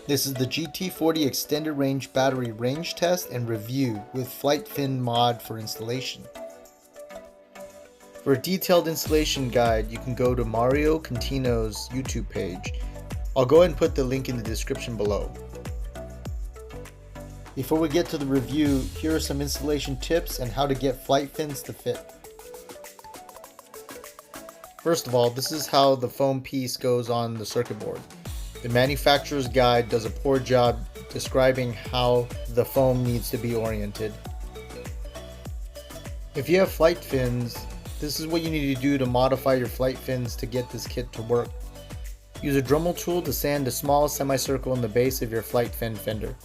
This is the GT40 Extended Range Battery Range Test and Review with Flight Fin mod for installation. For a detailed installation guide, you can go to Mario Contino's YouTube page. I'll go ahead and put the link in the description below. Before we get to the review, here are some installation tips and how to get flight fins to fit. First of all, this is how the foam piece goes on the circuit board. The manufacturer's guide does a poor job describing how the foam needs to be oriented. If you have flight fins, this is what you need to do to modify your flight fins to get this kit to work. Use a Dremel tool to sand a small semicircle in the base of your flight fin fender.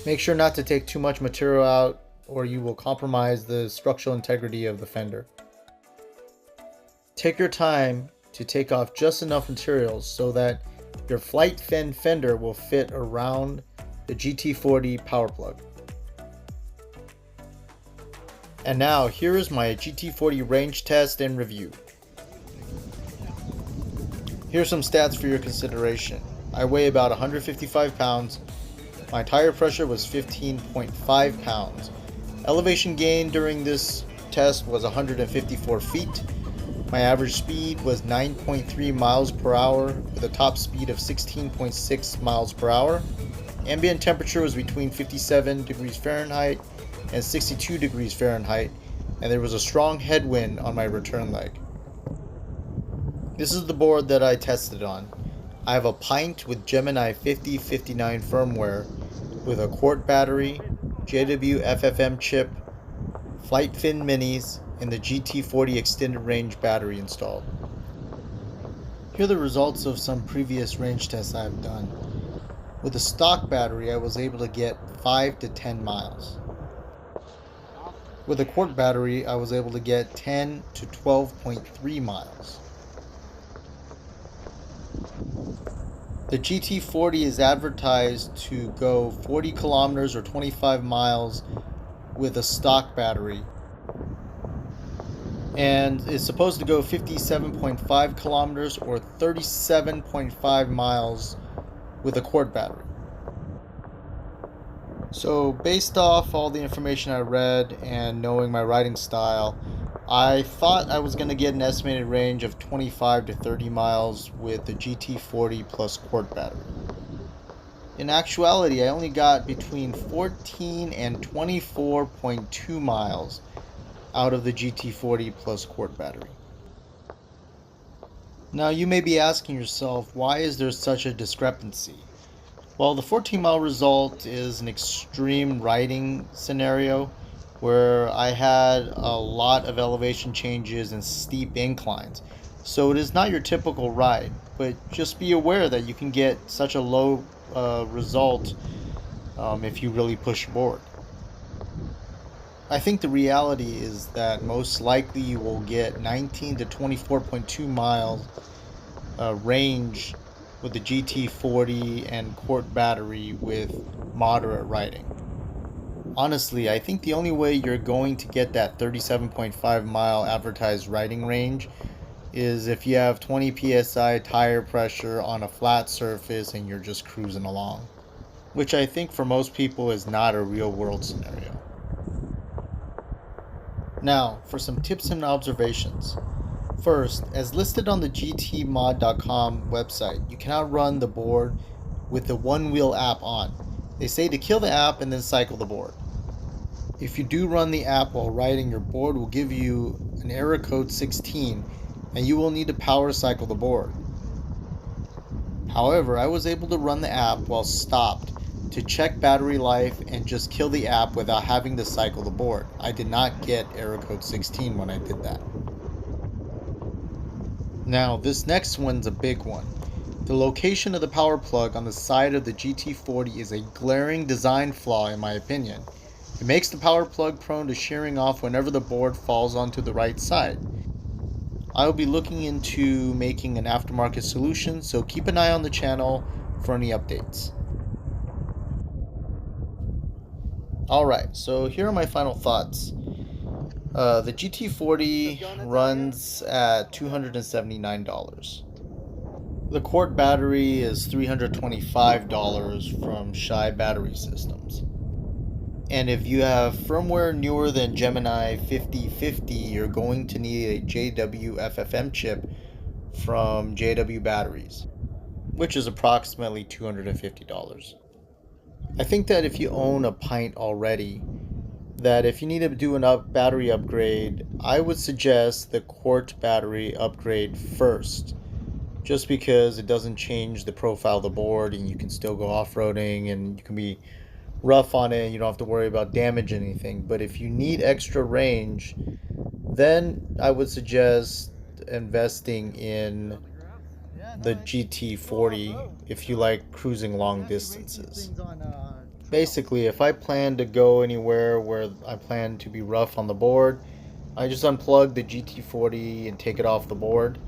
Make sure not to take too much material out or you will compromise the structural integrity of the fender. Take your time to take off just enough materials so that your flight fin fender will fit around the GT40 power plug. And now here is my GT40 range test and review. Here's some stats for your consideration. I weigh about 155 pounds. My tire pressure was 15.5 pounds. Elevation gain during this test was 154 feet. My average speed was 9.3 miles per hour with a top speed of 16.6 miles per hour. Ambient temperature was between 57 degrees Fahrenheit and 62 degrees Fahrenheit, and there was a strong headwind on my return leg. This is the board that I tested on. I have a Pint with Gemini 5059 firmware with a Quart battery, JW FFM chip, flight fin minis, and the GT40 extended range battery installed. Here are the results of some previous range tests I've done. With a stock battery, I was able to get 5 to 10 miles. With a Quart battery, I was able to get 10 to 12.3 miles. The GT40 is advertised to go 40 kilometers or 25 miles with a stock battery, and is supposed to go 57.5 kilometers or 37.5 miles with a Quart battery. So based off all the information I read and knowing my riding style, I thought I was going to get an estimated range of 25 to 30 miles with the GT40 plus Quart battery. In actuality, I only got between 14 and 24.2 miles out of the GT40 plus Quart battery. Now you may be asking yourself, why is there such a discrepancy? Well, the 14-mile result is an extreme riding scenario where I had a lot of elevation changes and steep inclines. So it is not your typical ride, but just be aware that you can get such a low result if you really push forward. I think the reality is that most likely you will get 19 to 24.2 miles range with the GT40 and Quart battery with moderate riding. Honestly, I think the only way you're going to get that 37.5 mile advertised riding range is if you have 20 psi tire pressure on a flat surface and you're just cruising along, which I think for most people is not a real world scenario. Now, for some tips and observations. First, as listed on the gtmod.com website, you cannot run the board with the Onewheel app on. They say to kill the app and then cycle the board. If you do run the app while riding, your board will give you an error code 16 and you will need to power cycle the board. However, I was able to run the app while stopped to check battery life and just kill the app without having to cycle the board. I did not get error code 16 when I did that. Now, this next one's a big one. The location of the power plug on the side of the GT40 is a glaring design flaw in my opinion. It makes the power plug prone to shearing off whenever the board falls onto the right side. I will be looking into making an aftermarket solution, so keep an eye on the channel for any updates. Alright, so here are my final thoughts. The GT40 runs at $279. The Quart battery is $325 from Shy Battery Systems. And if you have firmware newer than Gemini 5050, you're going to need a JW FFM chip from JW Batteries, which is approximately $250. I think that if you own a Pint already, that if you need to do an battery upgrade, I would suggest the Quart battery upgrade first, just because it doesn't change the profile of the board and you can still go off-roading and you can be rough on it and you don't have to worry about damage anything. But if you need extra range, then I would suggest investing in the GT40 if you like cruising long distances. Basically, if I plan to go anywhere where I plan to be rough on the board, I just unplug the GT40 and take it off the board.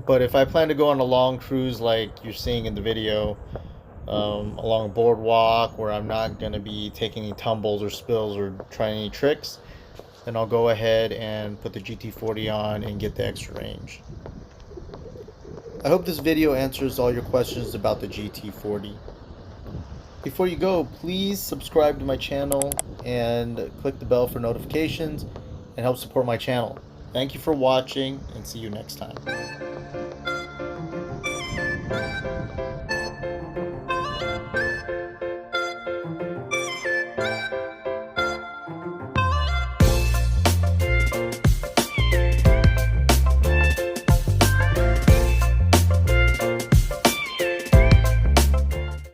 But if I plan to go on a long cruise like you're seeing in the video, along a boardwalk where I'm not going to be taking any tumbles or spills or trying any tricks, then I'll go ahead and put the GT40 on and get the extra range. I hope this video answers all your questions about the GT40. Before you go, please subscribe to my channel and click the bell for notifications and help support my channel. Thank you for watching and see you next time.